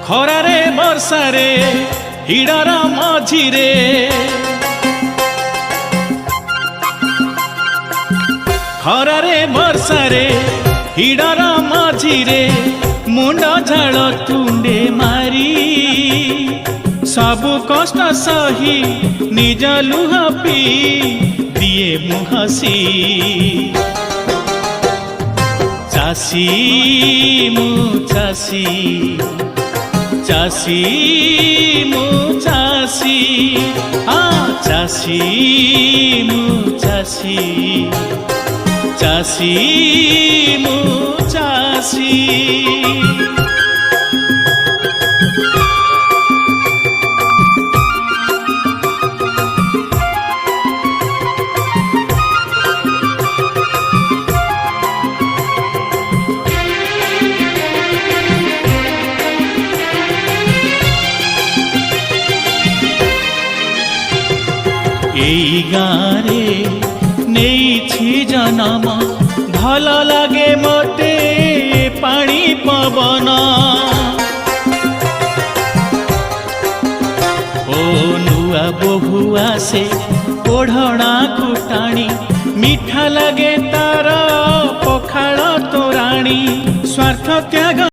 खरारे बर्षारे हिडार मझिरे खरारे बर्षारे हिडार मझिरे मुंड झाड़ तुंडे मारी सबु कष्ट सही निज लुह पी दिए मुहसी चासी मु चासी चासी मु चासी चासी मु चासी चासी मु चासी एई गारे नहीं जनम भल लगे मते पानी पवन ओ नुआ बहु आसे ओढ़णा कुटाणी मीठा लगे तार पखाल तोराणी स्वार्थ त्याग